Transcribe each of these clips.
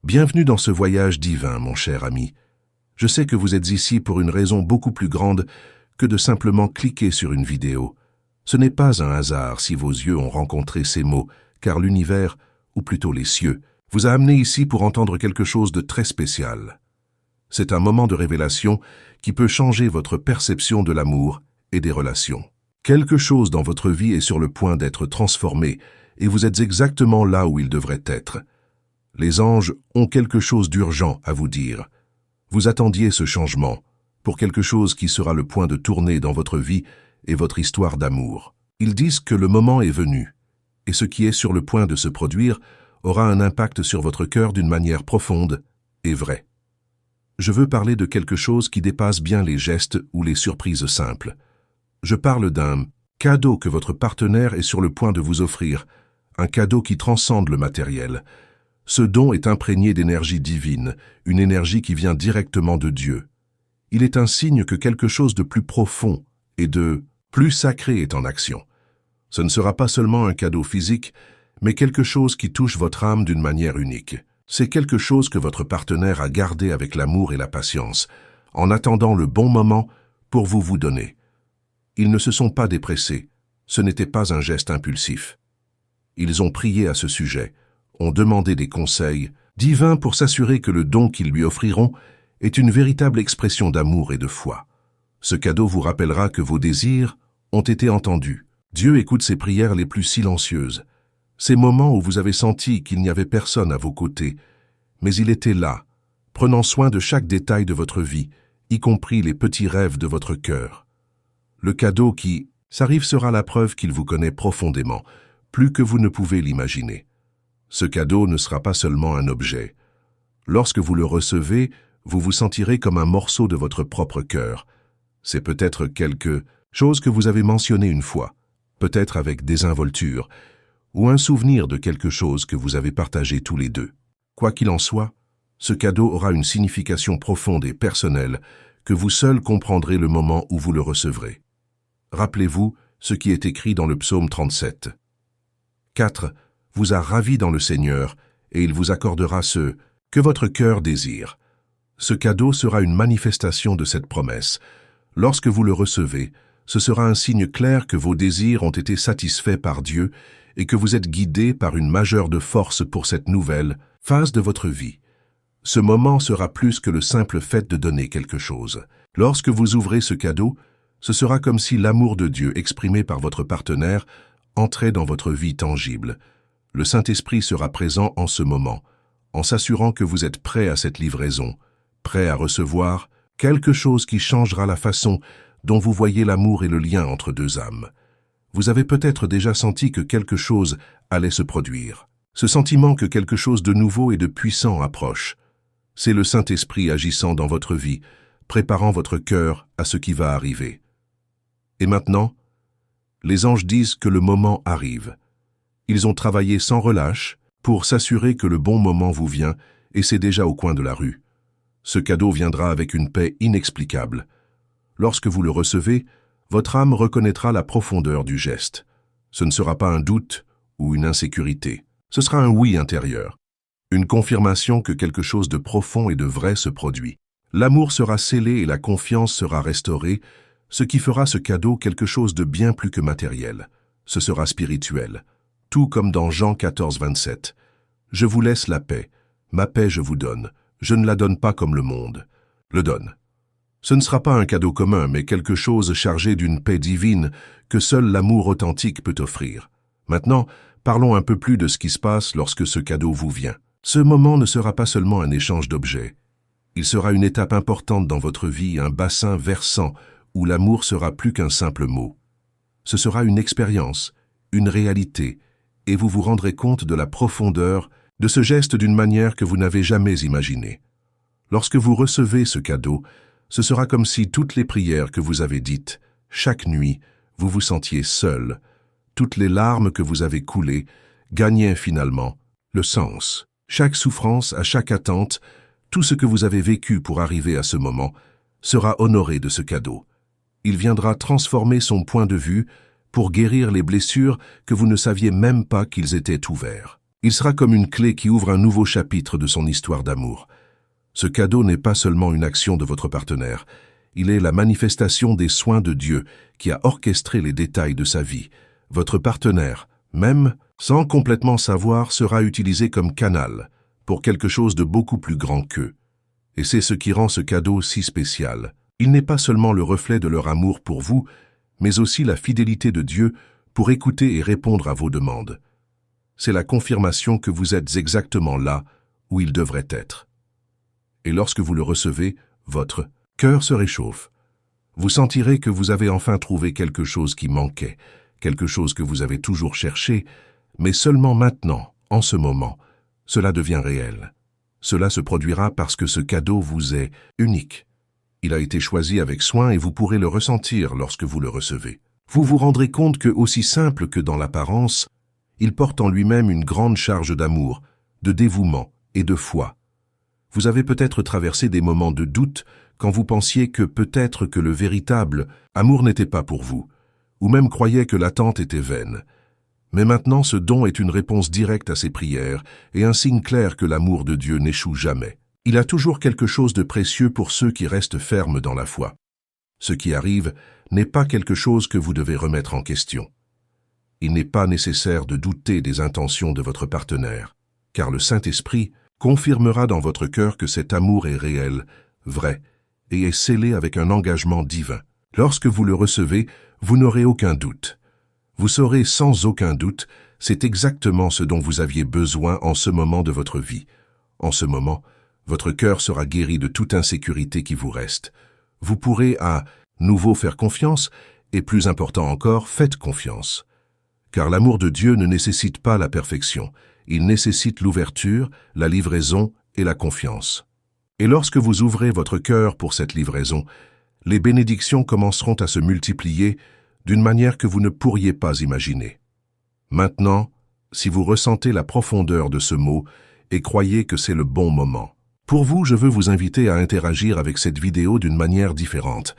Bienvenue dans ce voyage divin, mon cher ami. Je sais que vous êtes ici pour une raison beaucoup plus grande que de simplement cliquer sur une vidéo. Ce n'est pas un hasard si vos yeux ont rencontré ces mots, car l'univers, ou plutôt les cieux, vous a amené ici pour entendre quelque chose de très spécial. C'est un moment de révélation qui peut changer votre perception de l'amour et des relations. Quelque chose dans votre vie est sur le point d'être transformé et vous êtes exactement là où il devrait être. Les anges ont quelque chose d'urgent à vous dire. Vous attendiez ce changement pour quelque chose qui sera le point de tourner dans votre vie et votre histoire d'amour. Ils disent que le moment est venu et ce qui est sur le point de se produire aura un impact sur votre cœur d'une manière profonde et vraie. Je veux parler de quelque chose qui dépasse bien les gestes ou les surprises simples. Je parle d'un cadeau que votre partenaire est sur le point de vous offrir, un cadeau qui transcende le matériel. Ce don est imprégné d'énergie divine, une énergie qui vient directement de Dieu. Il est un signe que quelque chose de plus profond et de plus sacré est en action. Ce ne sera pas seulement un cadeau physique, mais quelque chose qui touche votre âme d'une manière unique. C'est quelque chose que votre partenaire a gardé avec l'amour et la patience, en attendant le bon moment pour vous donner. Ils ne se sont pas dépressés, ce n'était pas un geste impulsif. Ils ont prié à ce sujet, ont demandé des conseils divins pour s'assurer que le don qu'ils lui offriront est une véritable expression d'amour et de foi. Ce cadeau vous rappellera que vos désirs ont été entendus. Dieu écoute ces prières les plus silencieuses, ces moments où vous avez senti qu'il n'y avait personne à vos côtés, mais il était là, prenant soin de chaque détail de votre vie, y compris les petits rêves de votre cœur. Le cadeau qui s'arrive sera la preuve qu'il vous connaît profondément, plus que vous ne pouvez l'imaginer. Ce cadeau ne sera pas seulement un objet. Lorsque vous le recevez, vous vous sentirez comme un morceau de votre propre cœur. C'est peut-être quelque chose que vous avez mentionné une fois, peut-être avec désinvolture, ou un souvenir de quelque chose que vous avez partagé tous les deux. Quoi qu'il en soit, ce cadeau aura une signification profonde et personnelle que vous seul comprendrez le moment où vous le recevrez. Rappelez-vous ce qui est écrit dans le psaume 37. 4. Vous a ravi dans le Seigneur, et il vous accordera ce que votre cœur désire. Ce cadeau sera une manifestation de cette promesse. Lorsque vous le recevez, ce sera un signe clair que vos désirs ont été satisfaits par Dieu et que vous êtes guidé par une majeure de force pour cette nouvelle phase de votre vie. Ce moment sera plus que le simple fait de donner quelque chose. Lorsque vous ouvrez ce cadeau, ce sera comme si l'amour de Dieu exprimé par votre partenaire entrait dans votre vie tangible. Le Saint-Esprit sera présent en ce moment, en s'assurant que vous êtes prêt à cette livraison, prêt à recevoir quelque chose qui changera la façon dont vous voyez l'amour et le lien entre deux âmes. Vous avez peut-être déjà senti que quelque chose allait se produire. Ce sentiment que quelque chose de nouveau et de puissant approche. C'est le Saint-Esprit agissant dans votre vie, préparant votre cœur à ce qui va arriver. Et maintenant, les anges disent que le moment arrive. Ils ont travaillé sans relâche pour s'assurer que le bon moment vous vient et c'est déjà au coin de la rue. Ce cadeau viendra avec une paix inexplicable. Lorsque vous le recevez, votre âme reconnaîtra la profondeur du geste. Ce ne sera pas un doute ou une insécurité. Ce sera un oui intérieur. Une confirmation que quelque chose de profond et de vrai se produit. L'amour sera scellé et la confiance sera restaurée, ce qui fera ce cadeau quelque chose de bien plus que matériel. Ce sera spirituel. Tout comme dans Jean 14, 27. « Je vous laisse la paix. Ma paix je vous donne. Je ne la donne pas comme le monde. Le donne. » Ce ne sera pas un cadeau commun, mais quelque chose chargé d'une paix divine que seul l'amour authentique peut offrir. Maintenant, parlons un peu plus de ce qui se passe lorsque ce cadeau vous vient. Ce moment ne sera pas seulement un échange d'objets. Il sera une étape importante dans votre vie, un bassin versant où l'amour sera plus qu'un simple mot. Ce sera une expérience, une réalité, et vous vous rendrez compte de la profondeur de ce geste d'une manière que vous n'avez jamais imaginée. Lorsque vous recevez ce cadeau, ce sera comme si toutes les prières que vous avez dites, chaque nuit, vous vous sentiez seul. Toutes les larmes que vous avez coulées gagnaient finalement le sens. Chaque souffrance, à chaque attente, tout ce que vous avez vécu pour arriver à ce moment, sera honoré de ce cadeau. Il viendra transformer son point de vue pour guérir les blessures que vous ne saviez même pas qu'ils étaient ouverts. Il sera comme une clé qui ouvre un nouveau chapitre de son histoire d'amour. Ce cadeau n'est pas seulement une action de votre partenaire, il est la manifestation des soins de Dieu qui a orchestré les détails de sa vie. Votre partenaire, même sans complètement savoir, sera utilisé comme canal pour quelque chose de beaucoup plus grand qu'eux. Et c'est ce qui rend ce cadeau si spécial. Il n'est pas seulement le reflet de leur amour pour vous, mais aussi la fidélité de Dieu pour écouter et répondre à vos demandes. C'est la confirmation que vous êtes exactement là où il devrait être. Et lorsque vous le recevez, votre cœur se réchauffe. Vous sentirez que vous avez enfin trouvé quelque chose qui manquait, quelque chose que vous avez toujours cherché, mais seulement maintenant, en ce moment, cela devient réel. Cela se produira parce que ce cadeau vous est unique. Il a été choisi avec soin et vous pourrez le ressentir lorsque vous le recevez. Vous vous rendrez compte que, aussi simple que dans l'apparence, il porte en lui-même une grande charge d'amour, de dévouement et de foi. Vous avez peut-être traversé des moments de doute quand vous pensiez que peut-être que le véritable amour n'était pas pour vous, ou même croyez que l'attente était vaine. Mais maintenant, ce don est une réponse directe à ces prières et un signe clair que l'amour de Dieu n'échoue jamais. Il a toujours quelque chose de précieux pour ceux qui restent fermes dans la foi. Ce qui arrive n'est pas quelque chose que vous devez remettre en question. Il n'est pas nécessaire de douter des intentions de votre partenaire, car le Saint-Esprit confirmera dans votre cœur que cet amour est réel, vrai, et est scellé avec un engagement divin. Lorsque vous le recevez, vous n'aurez aucun doute. Vous saurez sans aucun doute, c'est exactement ce dont vous aviez besoin en ce moment de votre vie. En ce moment, votre cœur sera guéri de toute insécurité qui vous reste. Vous pourrez à nouveau faire confiance, et plus important encore, faites confiance. Car l'amour de Dieu ne nécessite pas la perfection. Il nécessite l'ouverture, la livraison et la confiance. Et lorsque vous ouvrez votre cœur pour cette livraison, les bénédictions commenceront à se multiplier d'une manière que vous ne pourriez pas imaginer. Maintenant, si vous ressentez la profondeur de ce mot et croyez que c'est le bon moment, pour vous, je veux vous inviter à interagir avec cette vidéo d'une manière différente.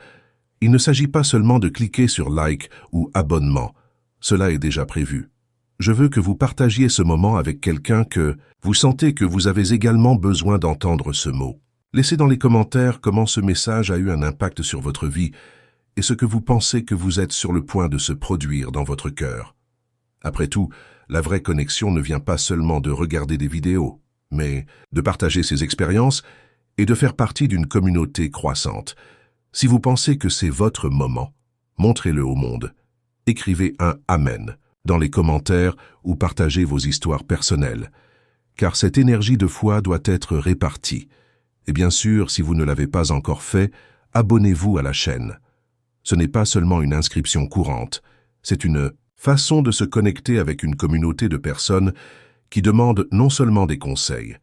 Il ne s'agit pas seulement de cliquer sur like ou abonnement. Cela est déjà prévu. Je veux que vous partagiez ce moment avec quelqu'un que vous sentez que vous avez également besoin d'entendre ce mot. Laissez dans les commentaires comment ce message a eu un impact sur votre vie et ce que vous pensez que vous êtes sur le point de se produire dans votre cœur. Après tout, la vraie connexion ne vient pas seulement de regarder des vidéos, mais de partager ses expériences et de faire partie d'une communauté croissante. Si vous pensez que c'est votre moment, montrez-le au monde. Écrivez un « Amen » dans les commentaires ou partagez vos histoires personnelles, car cette énergie de foi doit être répartie. Et bien sûr, si vous ne l'avez pas encore fait, abonnez-vous à la chaîne. Ce n'est pas seulement une inscription courante, c'est une façon de se connecter avec une communauté de personnes qui demandent non seulement des conseils,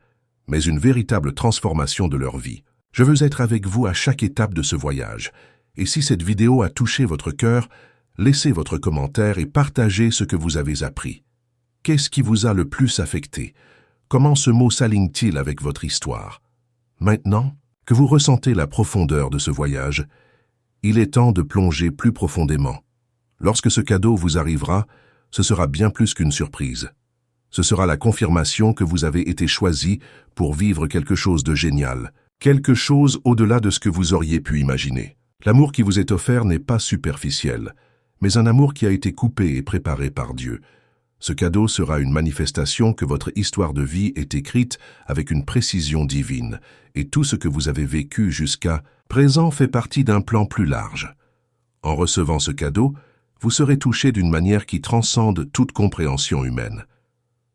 mais une véritable transformation de leur vie. Je veux être avec vous à chaque étape de ce voyage, et si cette vidéo a touché votre cœur, laissez votre commentaire et partagez ce que vous avez appris. Qu'est-ce qui vous a le plus affecté? Comment ce mot s'aligne-t-il avec votre histoire? Maintenant que vous ressentez la profondeur de ce voyage, il est temps de plonger plus profondément. Lorsque ce cadeau vous arrivera, ce sera bien plus qu'une surprise. Ce sera la confirmation que vous avez été choisi pour vivre quelque chose de génial, quelque chose au-delà de ce que vous auriez pu imaginer. L'amour qui vous est offert n'est pas superficiel, mais un amour qui a été coupé et préparé par Dieu. Ce cadeau sera une manifestation que votre histoire de vie est écrite avec une précision divine, et tout ce que vous avez vécu jusqu'à présent fait partie d'un plan plus large. En recevant ce cadeau, vous serez touché d'une manière qui transcende toute compréhension humaine.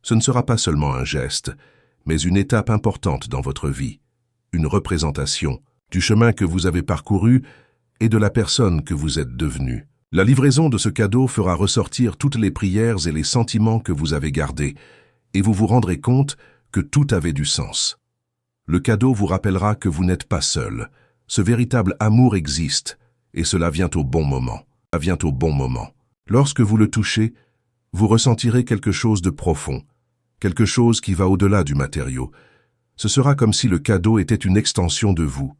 Ce ne sera pas seulement un geste, mais une étape importante dans votre vie, une représentation du chemin que vous avez parcouru et de la personne que vous êtes devenue. La livraison de ce cadeau fera ressortir toutes les prières et les sentiments que vous avez gardés, et vous vous rendrez compte que tout avait du sens. Le cadeau vous rappellera que vous n'êtes pas seul. Ce véritable amour existe, et cela vient au bon moment. Ça vient au bon moment. Lorsque vous le touchez, vous ressentirez quelque chose de profond, quelque chose qui va au-delà du matériau. Ce sera comme si le cadeau était une extension de vous,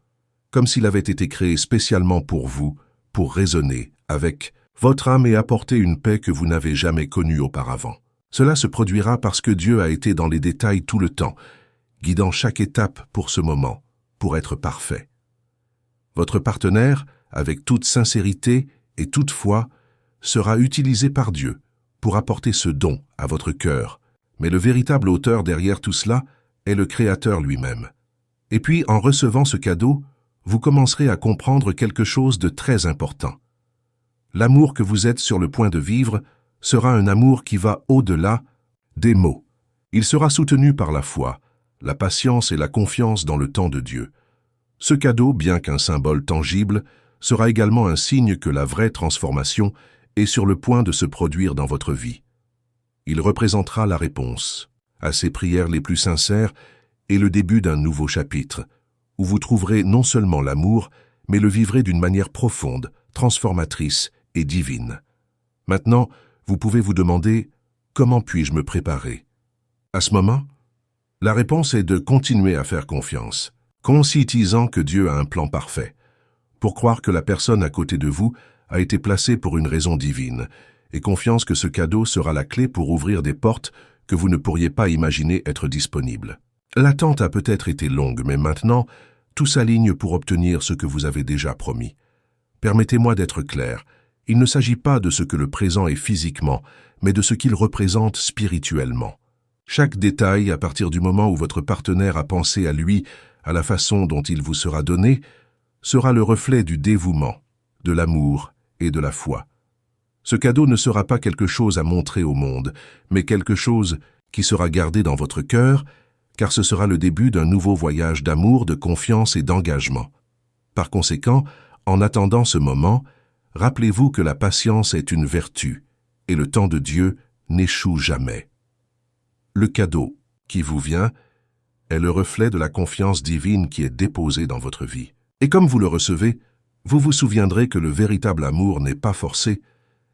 comme s'il avait été créé spécialement pour vous, pour résonner avec votre âme et apporter une paix que vous n'avez jamais connue auparavant. Cela se produira parce que Dieu a été dans les détails tout le temps, guidant chaque étape pour ce moment, pour être parfait. Votre partenaire, avec toute sincérité et toute foi, sera utilisé par Dieu pour apporter ce don à votre cœur. Mais le véritable auteur derrière tout cela est le Créateur lui-même. Et puis, en recevant ce cadeau, vous commencerez à comprendre quelque chose de très important. L'amour que vous êtes sur le point de vivre sera un amour qui va au-delà des mots. Il sera soutenu par la foi, la patience et la confiance dans le temps de Dieu. Ce cadeau, bien qu'un symbole tangible, sera également un signe que la vraie transformation est sur le point de se produire dans votre vie. Il représentera la réponse à ces prières les plus sincères et le début d'un nouveau chapitre, où vous trouverez non seulement l'amour, mais le vivrez d'une manière profonde, transformatrice et divine. Maintenant, vous pouvez vous demander « Comment puis-je me préparer ?» À ce moment, la réponse est de continuer à faire confiance, conscientisant que Dieu a un plan parfait, pour croire que la personne à côté de vous a été placée pour une raison divine, et confiance que ce cadeau sera la clé pour ouvrir des portes que vous ne pourriez pas imaginer être disponibles. L'attente a peut-être été longue, mais maintenant, tout s'aligne pour obtenir ce que vous avez déjà promis. Permettez-moi d'être clair, il ne s'agit pas de ce que le présent est physiquement, mais de ce qu'il représente spirituellement. Chaque détail, à partir du moment où votre partenaire a pensé à lui, à la façon dont il vous sera donné, sera le reflet du dévouement, de l'amour et de la foi. Ce cadeau ne sera pas quelque chose à montrer au monde, mais quelque chose qui sera gardé dans votre cœur, car ce sera le début d'un nouveau voyage d'amour, de confiance et d'engagement. Par conséquent, en attendant ce moment, rappelez-vous que la patience est une vertu, et le temps de Dieu n'échoue jamais. Le cadeau qui vous vient est le reflet de la confiance divine qui est déposée dans votre vie. Et comme vous le recevez, vous vous souviendrez que le véritable amour n'est pas forcé,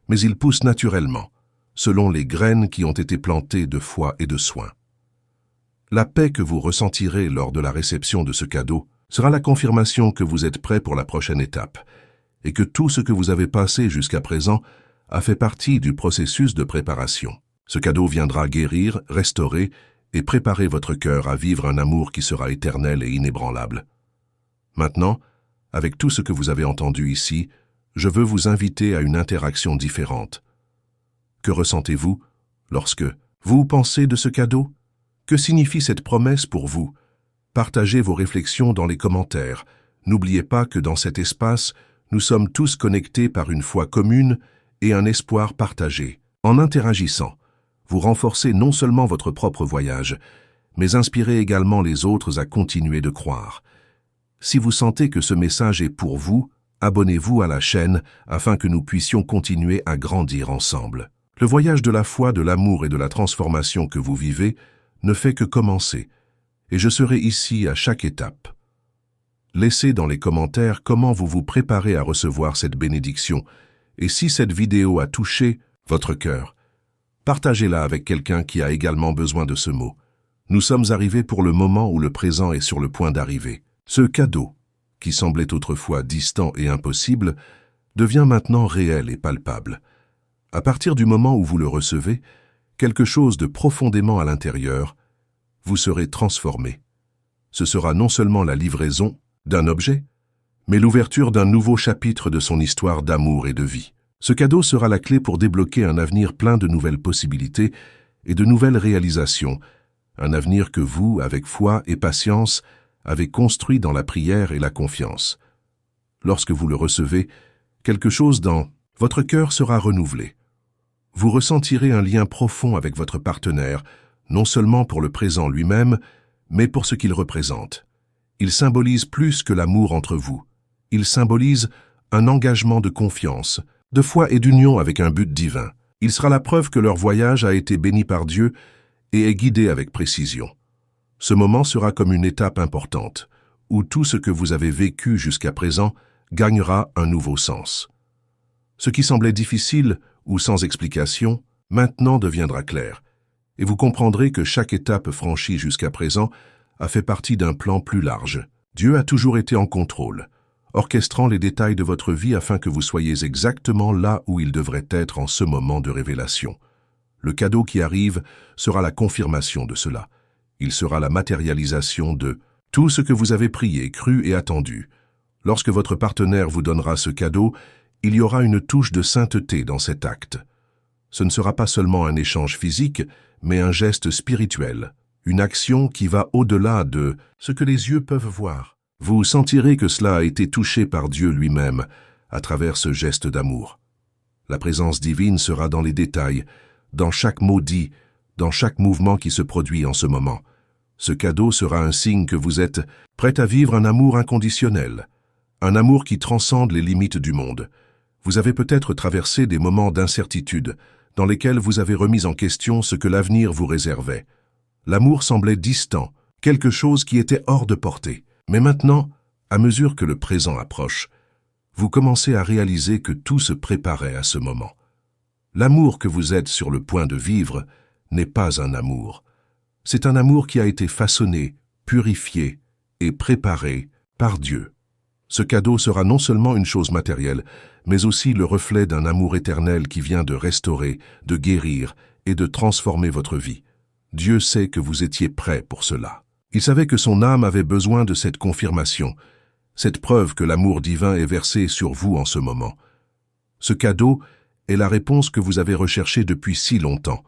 mais il pousse naturellement, selon les graines qui ont été plantées de foi et de soin. La paix que vous ressentirez lors de la réception de ce cadeau sera la confirmation que vous êtes prêt pour la prochaine étape, et que tout ce que vous avez passé jusqu'à présent a fait partie du processus de préparation. Ce cadeau viendra guérir, restaurer et préparer votre cœur à vivre un amour qui sera éternel et inébranlable. Maintenant, avec tout ce que vous avez entendu ici, je veux vous inviter à une interaction différente. Que ressentez-vous lorsque vous pensez de ce cadeau? Que signifie cette promesse pour vous? Partagez vos réflexions dans les commentaires. N'oubliez pas que dans cet espace, nous sommes tous connectés par une foi commune et un espoir partagé. En interagissant, vous renforcez non seulement votre propre voyage, mais inspirez également les autres à continuer de croire. Si vous sentez que ce message est pour vous, abonnez-vous à la chaîne afin que nous puissions continuer à grandir ensemble. Le voyage de la foi, de l'amour et de la transformation que vous vivez ne fait que commencer, et je serai ici à chaque étape. Laissez dans les commentaires comment vous vous préparez à recevoir cette bénédiction, et si cette vidéo a touché votre cœur, partagez-la avec quelqu'un qui a également besoin de ce mot. Nous sommes arrivés pour le moment où le présent est sur le point d'arriver. Ce cadeau, qui semblait autrefois distant et impossible, devient maintenant réel et palpable. À partir du moment où vous le recevez, quelque chose de profondément à l'intérieur, vous serez transformé. Ce sera non seulement la livraison d'un objet, mais l'ouverture d'un nouveau chapitre de son histoire d'amour et de vie. Ce cadeau sera la clé pour débloquer un avenir plein de nouvelles possibilités et de nouvelles réalisations, un avenir que vous, avec foi et patience, avez construit dans la prière et la confiance. Lorsque vous le recevez, quelque chose dans votre cœur sera renouvelé. Vous ressentirez un lien profond avec votre partenaire, non seulement pour le présent lui-même, mais pour ce qu'il représente. Il symbolise plus que l'amour entre vous. Il symbolise un engagement de confiance, de foi et d'union avec un but divin. Il sera la preuve que leur voyage a été béni par Dieu et est guidé avec précision. Ce moment sera comme une étape importante, où tout ce que vous avez vécu jusqu'à présent gagnera un nouveau sens. Ce qui semblait difficile ou sans explication, maintenant deviendra clair, et vous comprendrez que chaque étape franchie jusqu'à présent a fait partie d'un plan plus large. Dieu a toujours été en contrôle, orchestrant les détails de votre vie afin que vous soyez exactement là où il devrait être en ce moment de révélation. Le cadeau qui arrive sera la confirmation de cela. Il sera la matérialisation de tout ce que vous avez prié, cru et attendu. Lorsque votre partenaire vous donnera ce cadeau, il y aura une touche de sainteté dans cet acte. Ce ne sera pas seulement un échange physique, mais un geste spirituel, une action qui va au-delà de ce que les yeux peuvent voir. Vous sentirez que cela a été touché par Dieu lui-même à travers ce geste d'amour. La présence divine sera dans les détails, dans chaque mot dit, dans chaque mouvement qui se produit en ce moment. Ce cadeau sera un signe que vous êtes prêt à vivre un amour inconditionnel, un amour qui transcende les limites du monde. Vous avez peut-être traversé des moments d'incertitude dans lesquels vous avez remis en question ce que l'avenir vous réservait. L'amour semblait distant, quelque chose qui était hors de portée. Mais maintenant, à mesure que le présent approche, vous commencez à réaliser que tout se préparait à ce moment. L'amour que vous êtes sur le point de vivre n'est pas un amour. C'est un amour qui a été façonné, purifié et préparé par Dieu. Ce cadeau sera non seulement une chose matérielle, mais aussi le reflet d'un amour éternel qui vient de restaurer, de guérir et de transformer votre vie. Dieu sait que vous étiez prêt pour cela. Il savait que son âme avait besoin de cette confirmation, cette preuve que l'amour divin est versé sur vous en ce moment. Ce cadeau est la réponse que vous avez recherchée depuis si longtemps.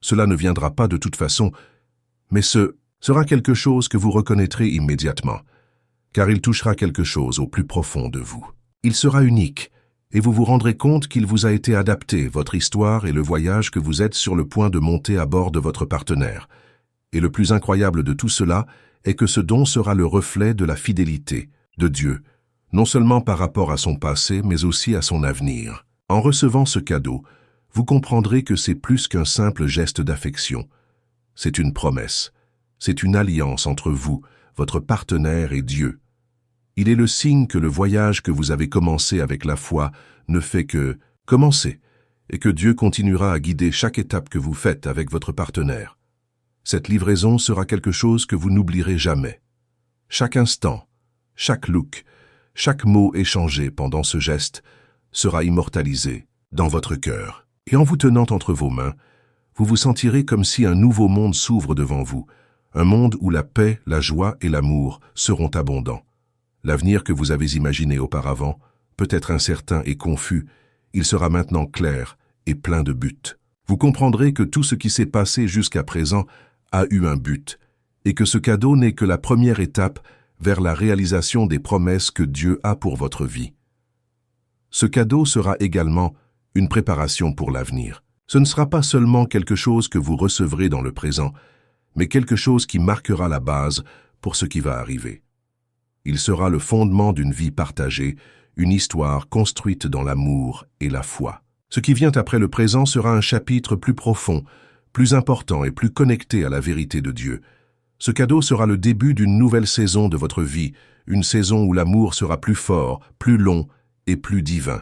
Cela ne viendra pas de toute façon, mais ce sera quelque chose que vous reconnaîtrez immédiatement, car il touchera quelque chose au plus profond de vous. Il sera unique, et vous vous rendrez compte qu'il vous a été adapté, votre histoire et le voyage que vous êtes sur le point de monter à bord de votre partenaire. Et le plus incroyable de tout cela est que ce don sera le reflet de la fidélité de Dieu, non seulement par rapport à son passé, mais aussi à son avenir. En recevant ce cadeau, vous comprendrez que c'est plus qu'un simple geste d'affection. C'est une promesse, c'est une alliance entre vous, votre partenaire et Dieu. Il est le signe que le voyage que vous avez commencé avec la foi ne fait que commencer, et que Dieu continuera à guider chaque étape que vous faites avec votre partenaire. Cette livraison sera quelque chose que vous n'oublierez jamais. Chaque instant, chaque look, chaque mot échangé pendant ce geste sera immortalisé dans votre cœur. Et en vous tenant entre vos mains, vous vous sentirez comme si un nouveau monde s'ouvre devant vous, un monde où la paix, la joie et l'amour seront abondants. L'avenir que vous avez imaginé auparavant, peut-être incertain et confus, il sera maintenant clair et plein de buts. Vous comprendrez que tout ce qui s'est passé jusqu'à présent a eu un but, et que ce cadeau n'est que la première étape vers la réalisation des promesses que Dieu a pour votre vie. Ce cadeau sera également une préparation pour l'avenir. Ce ne sera pas seulement quelque chose que vous recevrez dans le présent, mais quelque chose qui marquera la base pour ce qui va arriver. Il sera le fondement d'une vie partagée, une histoire construite dans l'amour et la foi. Ce qui vient après le présent sera un chapitre plus profond, plus important et plus connecté à la vérité de Dieu. Ce cadeau sera le début d'une nouvelle saison de votre vie, une saison où l'amour sera plus fort, plus long et plus divin.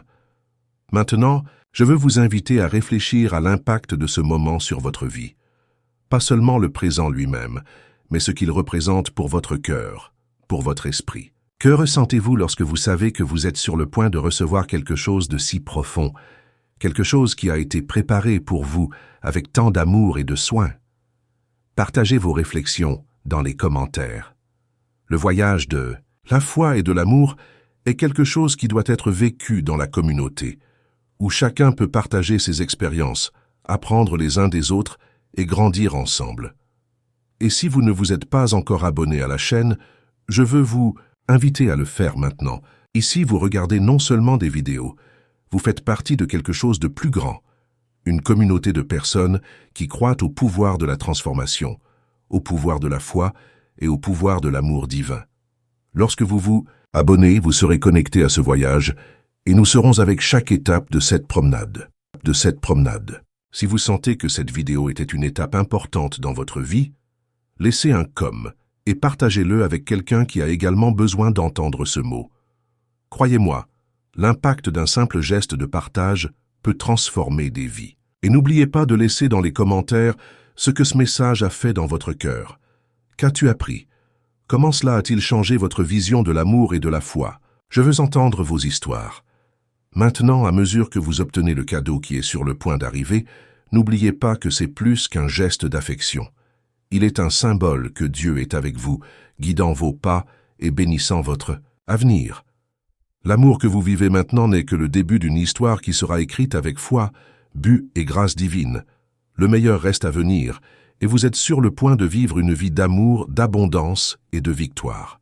Maintenant, je veux vous inviter à réfléchir à l'impact de ce moment sur votre vie. Pas seulement le présent lui-même, mais ce qu'il représente pour votre cœur, pour votre esprit. Que ressentez-vous lorsque vous savez que vous êtes sur le point de recevoir quelque chose de si profond, quelque chose qui a été préparé pour vous avec tant d'amour et de soin? Partagez vos réflexions dans les commentaires. Le voyage de la foi et de l'amour est quelque chose qui doit être vécu dans la communauté, où chacun peut partager ses expériences, apprendre les uns des autres et grandir ensemble. Et si vous ne vous êtes pas encore abonné à la chaîne, je veux vous inviter à le faire maintenant. Ici, vous regardez non seulement des vidéos, vous faites partie de quelque chose de plus grand, une communauté de personnes qui croient au pouvoir de la transformation, au pouvoir de la foi et au pouvoir de l'amour divin. Lorsque vous vous abonnez, vous serez connecté à ce voyage et nous serons avec chaque étape de cette promenade. Si vous sentez que cette vidéo était une étape importante dans votre vie, laissez un comme et partagez-le avec quelqu'un qui a également besoin d'entendre ce mot. Croyez-moi, l'impact d'un simple geste de partage peut transformer des vies. Et n'oubliez pas de laisser dans les commentaires ce que ce message a fait dans votre cœur. Qu'as-tu appris? Comment cela a-t-il changé votre vision de l'amour et de la foi? Je veux entendre vos histoires. Maintenant, à mesure que vous obtenez le cadeau qui est sur le point d'arriver, n'oubliez pas que c'est plus qu'un geste d'affection. Il est un symbole que Dieu est avec vous, guidant vos pas et bénissant votre avenir. L'amour que vous vivez maintenant n'est que le début d'une histoire qui sera écrite avec foi, but et grâce divine. Le meilleur reste à venir, et vous êtes sur le point de vivre une vie d'amour, d'abondance et de victoire.